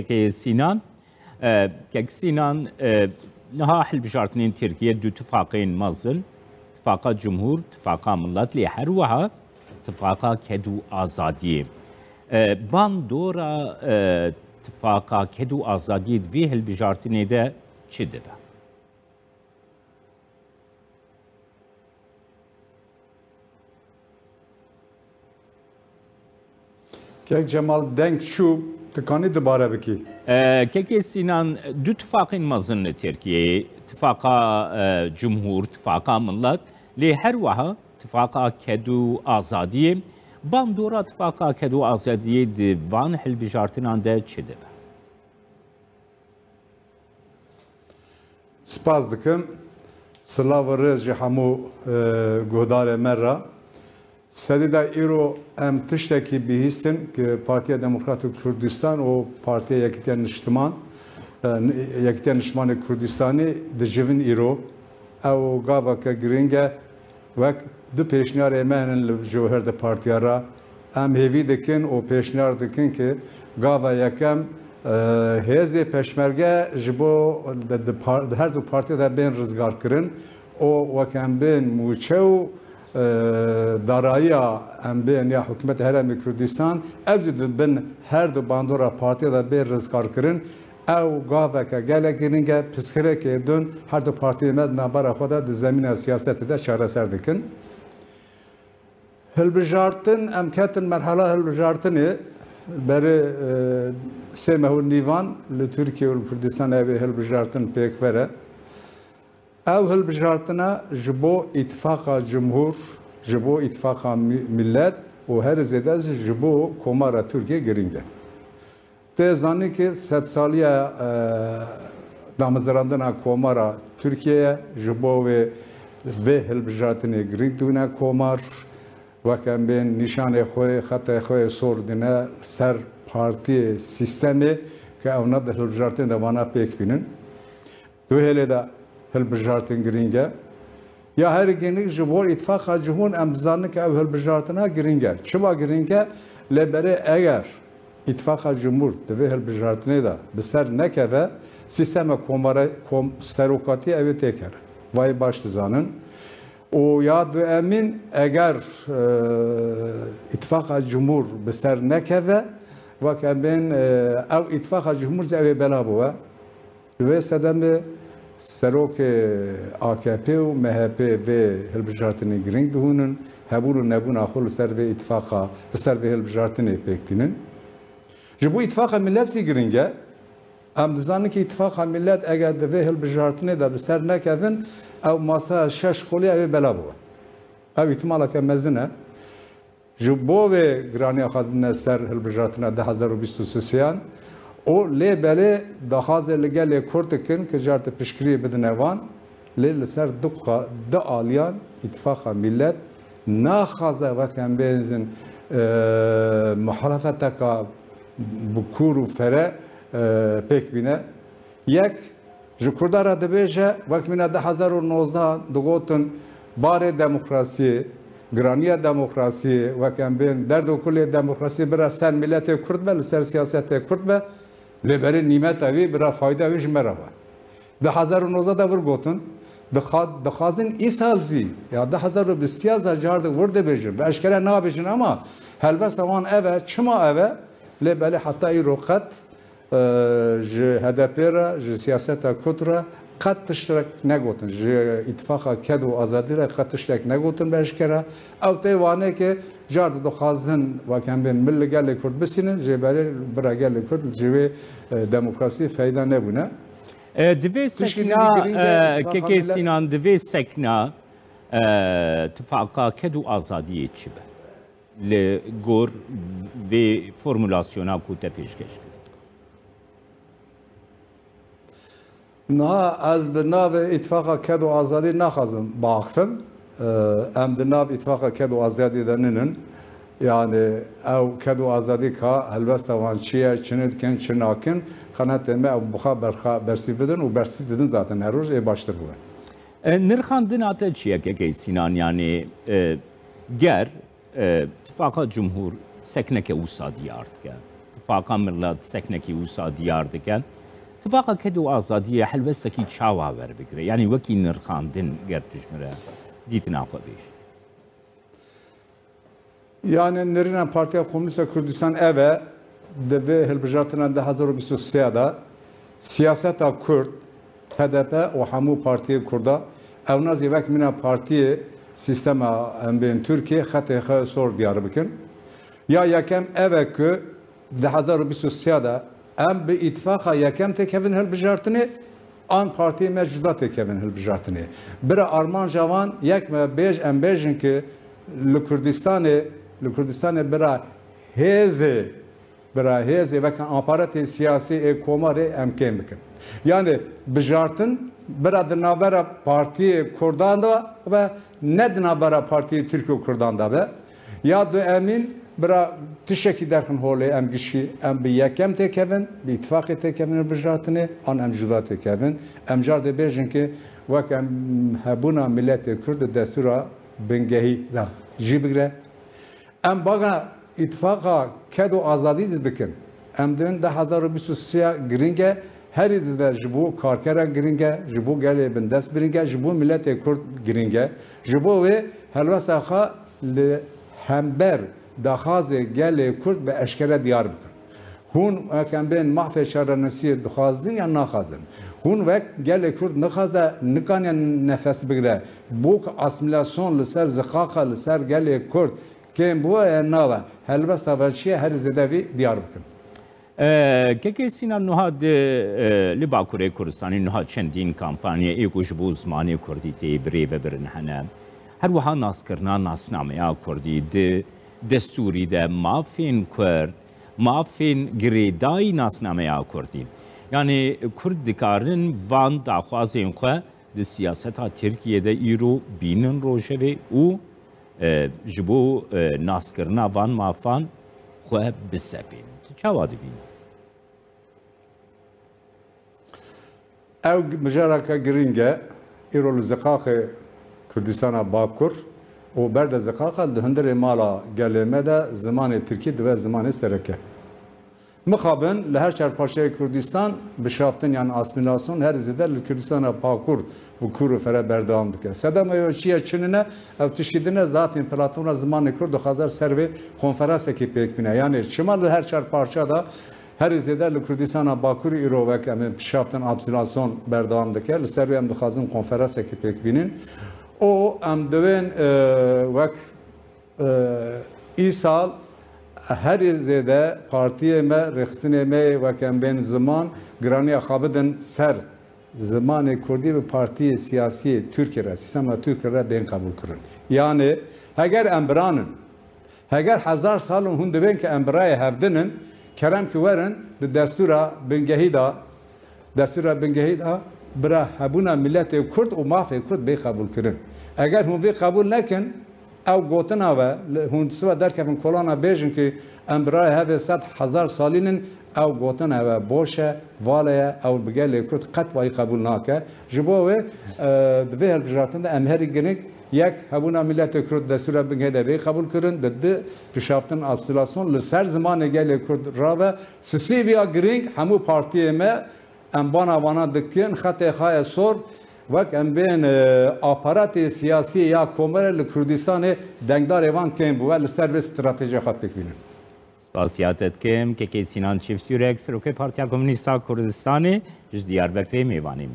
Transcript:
که سینان که سینان نها حل بشارتنين تركيا دو اتفاقين مازن اتفاقا جمهور اتفاقا ملت لي هر وها اتفاقا كدو آزادي بان دورا اتفاقا كدو آزادي دوی حل بشارتنين ده چه ده؟ که جمال دنگ شو تکانی دوباره بکی که سینان دو اتفاقين مازن تركيا اتفاقا جمهور اتفاقا ملت لي هر وها اتفاقا كدو آزادي بان دورا اتفاقا كدو آزادي دوان حل بشارتنين ده چه ده؟ سپاس دکم سلاو رز جی همو گهدار مرا سدیدا ایرو ام تشتکی بیهستن که پارتیا دموکراتیک کردستان و پارتیا یکیتیا نشمان کردستانی دجوین ایرو او گاوا که گرینگه وک دو پیشنیار ایمانن لجوهر ده پارتیا را ام هیوی دکن و پیشنیار دکن که گاوا یکم هزی پشمرگه جبو هر دو پارتیا ده بین رزگار کرن او وکم بین موچه دارایی ام بین یا حکومت هرمی کردستان افزود بین هر دو باندورا پارتیا ده بین رزگار کرن او گاوه که گله گرینگه پسخره که دون هر دو پارتی مد نبرا خدا ده زمین سیاست ده چاره سر دکن هلبجارتن ام کتن مرحله هلبجارتنی برای سه مهور نیوان لترکیه و کردستان اوی هلبجارتن پیک وره او هلبجارتنا جبو اتفاق جمهور جبو اتفاق ملت و هر زیده جبو کمار ترکیه گرینگه تزانی که 100 سالیه دامزراندن کمارا ترکیه جبو و هلبجارتنی گرینگ دونه کمار وکم بین نشان خوی خط خوی سور دینه سر پارتی سیستمی که اونا ده هلبجارتن دوانا پیک بینن دو هلی ده هلبجارتن گرینگه یا هر گینی جبور اتفاق جمهور امزانه که او هلبجارتنا گرینگه چما گرینگه لبره اگر اتفاق جمهور دوی هلبجارتنه دا بسر نکه سیستم کماره سروکاتی اوی تکر وای باش زانن و یاد امین اگر اتفاق جمهور بسر نکه و کن بین او اتفاق جمهور زوی بلا بوه و سدم سروک AKP و MHP و هلبجارتنی گرینگ دهونن هبول و نبون آخول سر و اتفاقا سر و هلبجارتنی پیکتینن جبو اتفاق ملت سی گرینگه ام دزانی که اتفاق ملت اگر دوی هلبجارتنی دا بسر نکوین او ماسا شش خولی اوی بلا بوه او احتمالا که مزنه جبو و گرانی آخادن سر هلبجارتنی 2023 او لی بله دخواز لگل کرد کن که جارت پشکری بدن وان لی لسر دو آلیان اتفاق ملت ناخازه وکم بینزن محالفت که بکور و فره پیک بینه یک جو کردارا دبیجه وکمینه 2019 دگوتن بار دموکراسی گرانی دموکراسی وکم بین درد و کلی دموکراسی برستن ملت کرد به لسر سیاست کرد به لبری نیمت اوی برای فایده اویش مرا 2019 دا ورگوتن دخوازن ای سال زی یا 2023 جارد ورده بیجن به اشکره نا بیجن اما هلبست اوان اوه چما اوه لبری حتی ای روقت جه هدپی را جه سیاست کد را قد تشترک نگوتن جه اتفاق کد و آزادی را قد تشترک نگوتن به اشکره او تیوانه که جارد دخوازن و کم بین مل گل کرد بسینن جه برای گل کرد جه دموکراسی فایده نبونه دوی سکنا که سینان دوی سکنا اتفاقا کد و آزادی چی به لگور و فرمولاسیونا کوته پیشکش نه از به ناو اتفاق کد و آزادی نخواستم باختم ام د ناو اتفاق کد و آزادی دننن یعنی او کد و آزادی که هلوست وان چیه چند کن چناکن خانت ما او بخا برسیف بدن و برسیف دادن zaten her روز baştır bu. نرخاندن آتا چیه که سینان یعنی گر اتفاق جمهور سکنه که اوسادی آرد که اتفاقا ملت سکنکی وسا دیار دکن اتفاقا کدو آزادی حلوستکی چاوا ور بگره یعنی وکی نرخاندن گرد تجمره دیتنا خو بیش Yani Nerinan Partiya Komünist Kürdistan eve ve hilbijatına da 2023'da siyaseta Kürt HDP ve hamu partiye Kurda evnaz yevek mina partiye sistema ben Türkiye hatı sor Diyarbakır ya yakem eve ki 2023'da em bir ittifaka yakem tekevin hilbijatını an partiye mevcuda tekevin hilbijatını bir Arman Javan yakme bej em bejin ki Kürdistan'ı bira heze ve kan aparatı siyasi komarı emkan bikin. Yani bijartın bira dinabara parti Kurdanda ve ne dinabara parti Türkiye Kurdanda ve ya da emin bira tişeki derken hole em gişi em bir yakem tekevin bir ittifakı tekevin bijartını an em juda tekevin em jarde bejin ki ve em habuna milleti Kürt destura bengehi la jibigre em baga ittifaka kedo azadi dikin em din 2023 gringe her izde jibu karkera gringe jibu gele bin dest gringe jibu millete Kürt gringe jibu ve helvasa kha li hember dahaze gele Kürt be eşkere diyar bikin hun kan ben mahfe şaranesi duhazdın ya nahazdın hun ve gele Kürt nahaza nikan nefes bigre bu asimilasyon liser zikaka liser gele Kürt Kim bu nava helbesta velşiye her zedevi diyar bikin. که سینا نهاد لباکوره کردستانی نهاد چندین کمپانی ایگوش بو زمانی کردی تی بری و برن هنه هر وها ناس کرنا ناسنامه کردی دستوری ده مافین کرد مافین گریدای ناسنامه کردی یعنی کرد دکارن وان داخوازین خو د سیاست ترکیه ده ایرو بینن روشه و او جبو ناس کرنا وان مافان خو بسبین چاوادی بین او مجارکا گرینگه ایرول زقاق کردستان باکور و برد زقاق هندر مالا گلمه ده زمان ترکیه و زمان سرکه مخابن لهر شهر پاشای کردستان بشافتن یعنی اسمیلاسyon her zede Kürdistan'a pakur bu kuru fere berdam dike. Sedam evçiye çinine ev tişidine zaten platformuna zamanı kurdu hazar servi konferans ekibi ekbine. Yani şimal her şehir parçada her zede Kürdistan'a bakur iro ve kemin bişaftın asimilasyon berdam dike. Servi em duhazın konferans ekibi ekbinin. O em döven vek İsal her zede partiye me rexsine me ve ben zaman graniye xabedin ser zamanı Kurdi ve parti siyasi Türkiye sistema Türkiye ben kabul kırın. Yani eğer embranın eğer 1000 salın hunde ben ki embraya hevdinin kerem ki verin de destura bengehida bira habuna milleti Kürt ve mafi Kürt be kabul kırın. Eğer hun ve kabul nekin او گوتنا و هون سوا در که من کلانا بیشن که امبرای هفه 100,000 سالین او گوتنا و باشه واله او بگل کرد قط وای قبول ناکه جبو و دوی هلبجارتن ده امهری گنگ یک هبونا ملت کرد دستور بنگه ده بی قبول کرن ده پیشافتن ابسیلاسyon لسر زمان گل کرد را و سسی ویا گرینگ همو پارتیه ما امبانا دکن خط خای سور وقت ام بین آپارات سیاسی یا کمر کردستان دنگدار ایوان کم بود سرویس استراتژی خط بکنیم. سپاسیاتت کم که سینان چیفت یورک سروک پارتیا کمونیستا کردستانی جدیار بکری میوانیم.